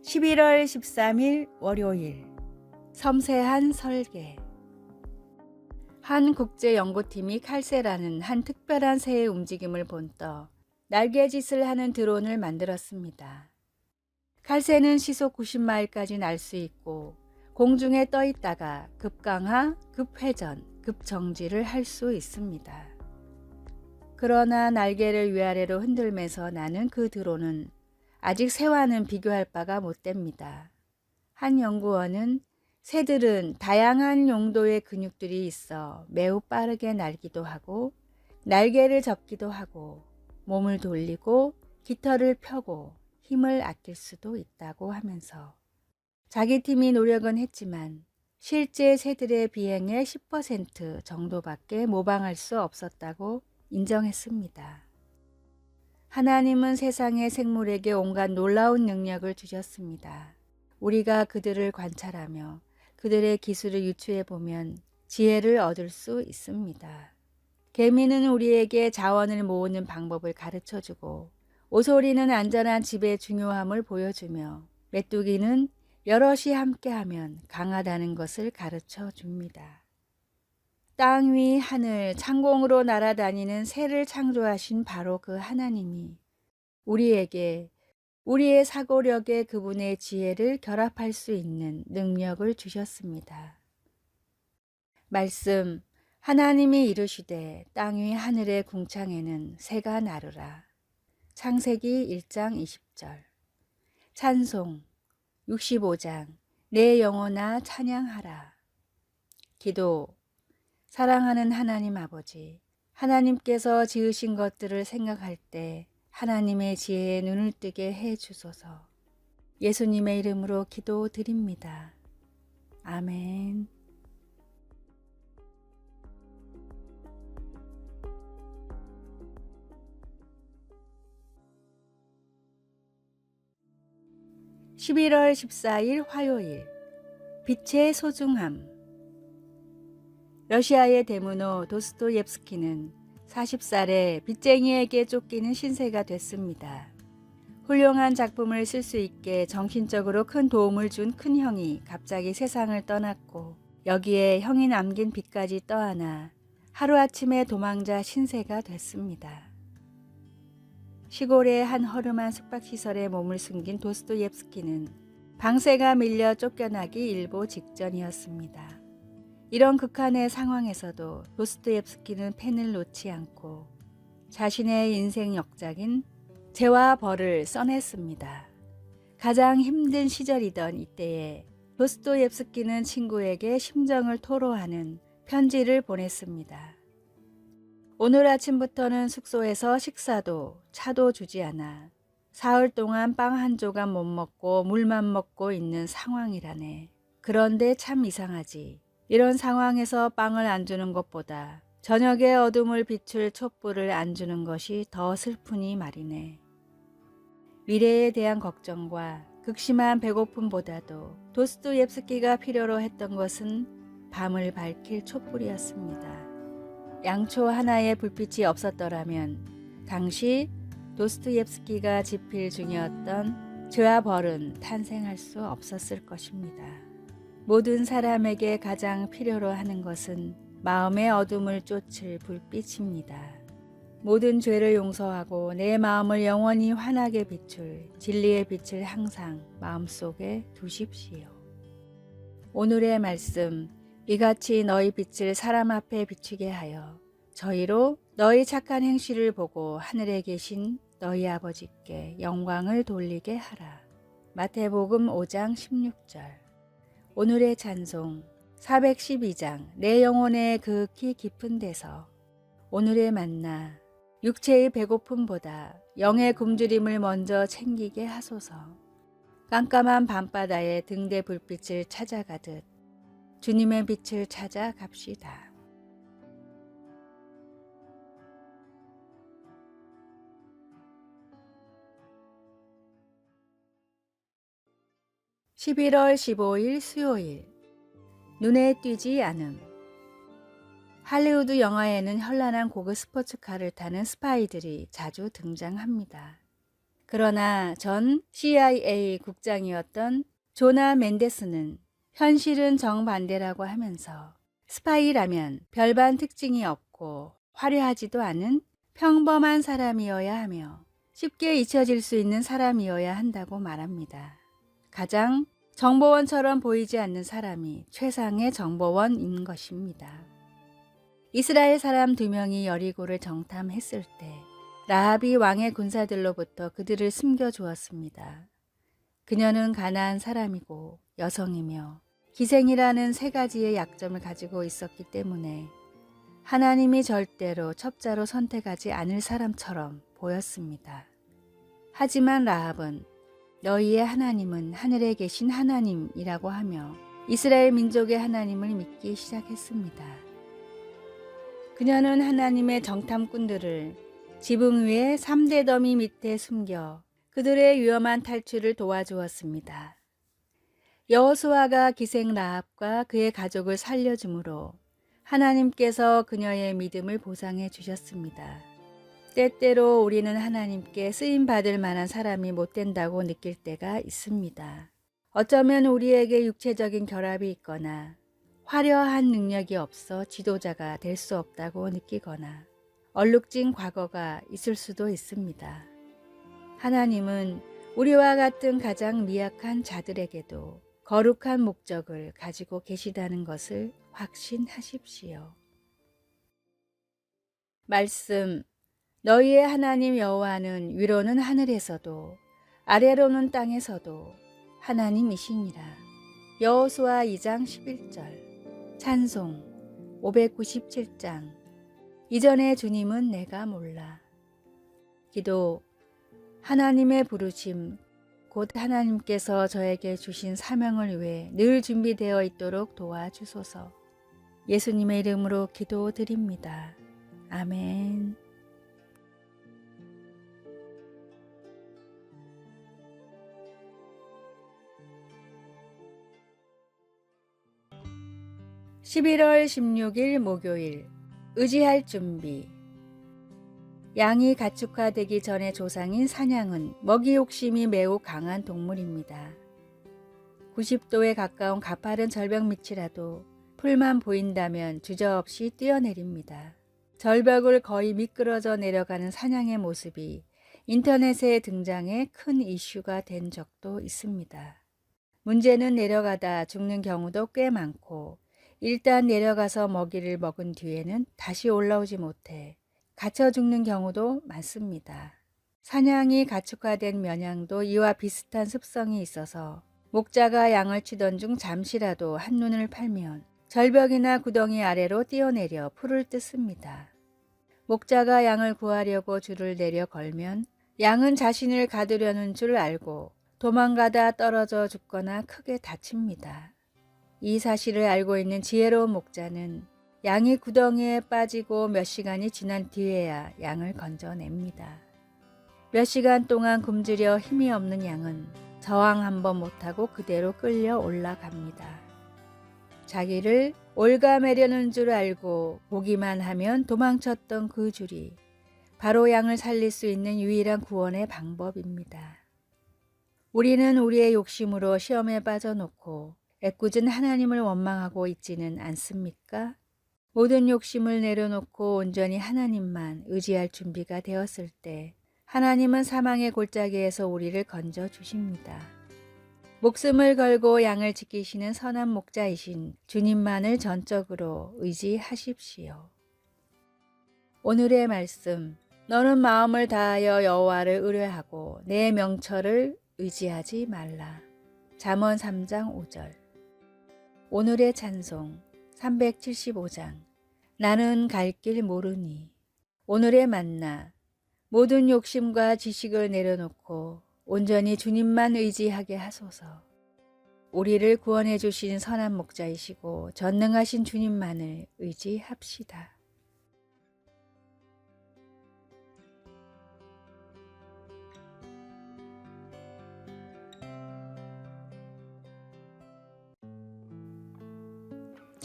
11월 13일 월요일 섬세한 설계. 한 국제연구팀이 칼세라는 한 특별한 새의 움직임을 본떠 날개짓을 하는 드론을 만들었습니다. 칼세는 시속 90마일까지 날 수 있고 공중에 떠 있다가 급강하, 급회전, 급정지를 할 수 있습니다. 그러나 날개를 위아래로 흔들면서 나는 그 드론은 아직 새와는 비교할 바가 못 됩니다. 한 연구원은 새들은 다양한 용도의 근육들이 있어 매우 빠르게 날기도 하고 날개를 접기도 하고 몸을 돌리고 깃털을 펴고 힘을 아낄 수도 있다고 하면서 자기 팀이 노력은 했지만 실제 새들의 비행의 10% 정도밖에 모방할 수 없었다고 인정했습니다. 하나님은 세상의 생물에게 온갖 놀라운 능력을 주셨습니다. 우리가 그들을 관찰하며 그들의 기술을 유추해 보면 지혜를 얻을 수 있습니다. 개미는 우리에게 자원을 모으는 방법을 가르쳐주고 오소리는 안전한 집의 중요함을 보여주며 메뚜기는 여럿이 함께하면 강하다는 것을 가르쳐 줍니다. 땅 위 하늘 창공으로 날아다니는 새를 창조하신 바로 그 하나님이 우리에게 우리의 사고력에 그분의 지혜를 결합할 수 있는 능력을 주셨습니다. 말씀, 하나님이 이르시되 땅 위 하늘의 궁창에는 새가 나르라. 창세기 1장 20절. 찬송 65장 내 영혼아 찬양하라. 기도, 사랑하는 하나님 아버지, 하나님께서 지으신 것들을 생각할 때 하나님의 지혜에 눈을 뜨게 해 주소서. 예수님의 이름으로 기도드립니다. 아멘. (11월 14일) 화요일. 빛의 소중함. 러시아의 대문호 도스토옙스키는 40살에 빚쟁이에게 쫓기는 신세가 됐습니다. 훌륭한 작품을 쓸 수 있게 정신적으로 큰 도움을 준 큰형이 갑자기 세상을 떠났고 여기에 형이 남긴 빚까지 떠안아 하루아침에 도망자 신세가 됐습니다. 시골의 한 허름한 숙박시설에 몸을 숨긴 도스토옙스키는 방세가 밀려 쫓겨나기 일보 직전이었습니다. 이런 극한의 상황에서도 도스토옙스키는 펜을 놓지 않고 자신의 인생 역작인 죄와 벌을 써냈습니다. 가장 힘든 시절이던 이때에 도스토옙스키는 친구에게 심정을 토로하는 편지를 보냈습니다. 오늘 아침부터는 숙소에서 식사도 차도 주지 않아 사흘 동안 빵 한 조각 못 먹고 물만 먹고 있는 상황이라네. 그런데 참 이상하지. 이런 상황에서 빵을 안 주는 것보다 저녁의 어둠을 비출 촛불을 안 주는 것이 더 슬프니 말이네. 미래에 대한 걱정과 극심한 배고픔보다도 도스토옙스키가 필요로 했던 것은 밤을 밝힐 촛불이었습니다. 양초 하나의 불빛이 없었더라면 당시 도스토옙스키가 집필 중이었던 죄와 벌은 탄생할 수 없었을 것입니다. 모든 사람에게 가장 필요로 하는 것은 마음의 어둠을 쫓을 불빛입니다. 모든 죄를 용서하고 내 마음을 영원히 환하게 비출 진리의 빛을 항상 마음속에 두십시오. 오늘의 말씀, 이같이 너희 빛을 사람 앞에 비추게 하여 저희로 너희 착한 행실을 보고 하늘에 계신 너희 아버지께 영광을 돌리게 하라. 마태복음 5장 16절. 오늘의 찬송 412장 내 영혼의 극히 깊은 데서. 오늘의 만나 육체의 배고픔보다 영의 굶주림을 먼저 챙기게 하소서. 깜깜한 밤바다에 등대 불빛을 찾아가듯 주님의 빛을 찾아 갑시다. 11월 15일 수요일. 눈에 띄지 않음. 할리우드 영화에는 현란한 고급 스포츠카를 타는 스파이들이 자주 등장합니다. 그러나 전 CIA 국장이었던 조나 멘데스는 현실은 정반대라고 하면서 스파이라면 별반 특징이 없고 화려하지도 않은 평범한 사람이어야 하며 쉽게 잊혀질 수 있는 사람이어야 한다고 말합니다. 가장 정보원처럼 보이지 않는 사람이 최상의 정보원인 것입니다. 이스라엘 사람 2명이 여리고를 정탐했을 때 라합이 왕의 군사들로부터 그들을 숨겨주었습니다. 그녀는 가나안 사람이고 여성이며 기생이라는 3가지의 약점을 가지고 있었기 때문에 하나님이 절대로 첩자로 선택하지 않을 사람처럼 보였습니다. 하지만 라합은 너희의 하나님은 하늘에 계신 하나님이라고 하며 이스라엘 민족의 하나님을 믿기 시작했습니다. 그녀는 하나님의 정탐꾼들을 지붕 위에 3대 더미 밑에 숨겨 그들의 위험한 탈출을 도와주었습니다. 여호수아가 기생 라합과 그의 가족을 살려주므로 하나님께서 그녀의 믿음을 보상해 주셨습니다. 때때로 우리는 하나님께 쓰임받을 만한 사람이 못 된다고 느낄 때가 있습니다. 어쩌면 우리에게 육체적인 결합이 있거나 화려한 능력이 없어 지도자가 될 수 없다고 느끼거나 얼룩진 과거가 있을 수도 있습니다. 하나님은 우리와 같은 가장 미약한 자들에게도 거룩한 목적을 가지고 계시다는 것을 확신하십시오. 말씀. 너희의 하나님 여호와는 위로는 하늘에서도 아래로는 땅에서도 하나님이시니라. 여호수아 2장 11절. 찬송 597장. 이전의 주님은 내가 몰라. 기도. 하나님의 부르심, 곧 하나님께서 저에게 주신 사명을 위해 늘 준비되어 있도록 도와주소서. 예수님의 이름으로 기도드립니다. 아멘. (11월 16일) 목요일. 의지할 준비. 양이 가축화되기 전의 조상인 사냥은 먹이 욕심이 매우 강한 동물입니다. 90도에 가까운 가파른 절벽 밑이라도 풀만 보인다면 주저없이 뛰어내립니다. 절벽을 거의 미끄러져 내려가는 사냥의 모습이 인터넷에 등장해 큰 이슈가 된 적도 있습니다. 문제는 내려가다 죽는 경우도 꽤 많고 일단 내려가서 먹이를 먹은 뒤에는 다시 올라오지 못해 갇혀 죽는 경우도 많습니다. 사냥이 가축화된 면양도 이와 비슷한 습성이 있어서 목자가 양을 치던 중 잠시라도 한눈을 팔면 절벽이나 구덩이 아래로 뛰어내려 풀을 뜯습니다. 목자가 양을 구하려고 줄을 내려 걸면 양은 자신을 가두려는 줄 알고 도망가다 떨어져 죽거나 크게 다칩니다. 이 사실을 알고 있는 지혜로운 목자는 양이 구덩이에 빠지고 몇 시간이 지난 뒤에야 양을 건져냅니다. 몇 시간 동안 굶주려 힘이 없는 양은 저항 한번 못하고 그대로 끌려 올라갑니다. 자기를 올가매려는 줄 알고 보기만 하면 도망쳤던 그 줄이 바로 양을 살릴 수 있는 유일한 구원의 방법입니다. 우리는 우리의 욕심으로 시험에 빠져놓고 애꿎은 하나님을 원망하고 있지는 않습니까? 모든 욕심을 내려놓고 온전히 하나님만 의지할 준비가 되었을 때 하나님은 사망의 골짜기에서 우리를 건져 주십니다. 목숨을 걸고 양을 지키시는 선한 목자이신 주님만을 전적으로 의지하십시오. 오늘의 말씀. 너는 마음을 다하여 여호와를 의뢰하고 내 명철을 의지하지 말라. 잠언 3장 5절. 오늘의 찬송 375장. 나는 갈 길 모르니. 오늘의 만나. 모든 욕심과 지식을 내려놓고 온전히 주님만 의지하게 하소서. 우리를 구원해 주신 선한 목자이시고 전능하신 주님만을 의지합시다.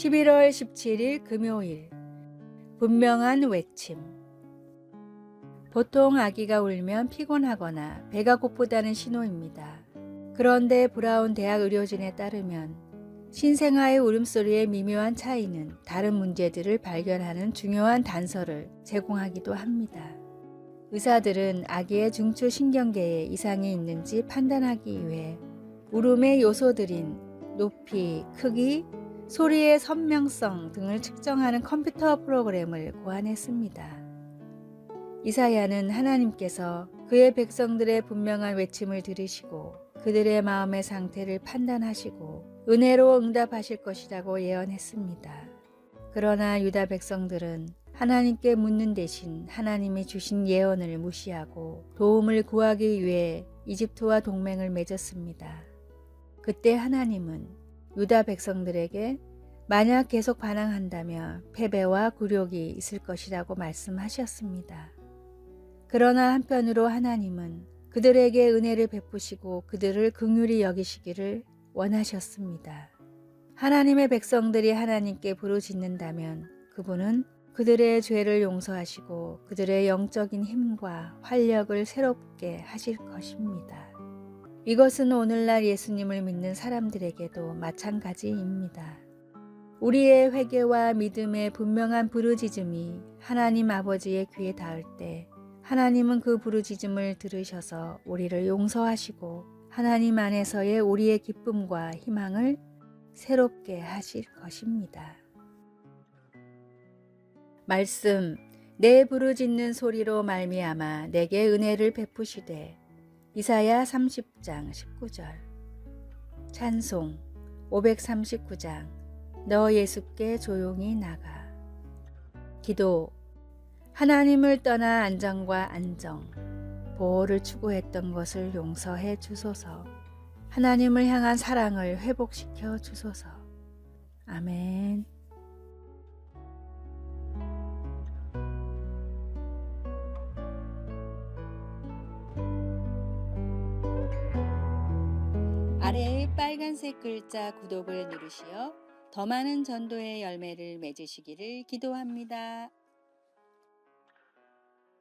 11월 17일 금요일. 분명한 외침. 보통 아기가 울면 피곤하거나 배가 고프다는 신호입니다. 그런데 브라운 대학 의료진에 따르면 신생아의 울음소리의 미묘한 차이는 다른 문제들을 발견하는 중요한 단서를 제공하기도 합니다. 의사들은 아기의 중추신경계에 이상이 있는지 판단하기 위해 울음의 요소들인 높이, 크기, 소리의 선명성 등을 측정하는 컴퓨터 프로그램을 고안했습니다. 이사야는 하나님께서 그의 백성들의 분명한 외침을 들으시고 그들의 마음의 상태를 판단하시고 은혜로 응답하실 것이라고 예언했습니다. 그러나 유다 백성들은 하나님께 묻는 대신 하나님이 주신 예언을 무시하고 도움을 구하기 위해 이집트와 동맹을 맺었습니다. 그때 하나님은 유다 백성들에게 만약 계속 반항한다면 패배와 굴욕이 있을 것이라고 말씀하셨습니다. 그러나 한편으로 하나님은 그들에게 은혜를 베푸시고 그들을 긍휼히 여기시기를 원하셨습니다. 하나님의 백성들이 하나님께 부르짖는다면 그분은 그들의 죄를 용서하시고 그들의 영적인 힘과 활력을 새롭게 하실 것입니다. 이것은 오늘날 예수님을 믿는 사람들에게도 마찬가지입니다. 우리의 회개와 믿음의 분명한 부르짖음이 하나님 아버지의 귀에 닿을 때 하나님은 그 부르짖음을 들으셔서 우리를 용서하시고 하나님 안에서의 우리의 기쁨과 희망을 새롭게 하실 것입니다. 말씀, 내 부르짖는 소리로 말미암아 내게 은혜를 베푸시되. 이사야 30장 19절. 찬송 539장 너 예수께 조용히 나가. 기도, 하나님을 떠나 안정과 안정, 보호를 추구했던 것을 용서해 주소서. 하나님을 향한 사랑을 회복시켜 주소서. 아멘. 아래의 빨간색 글자 구독을 누르시어 더 많은 전도의 열매를 맺으시기를 기도합니다.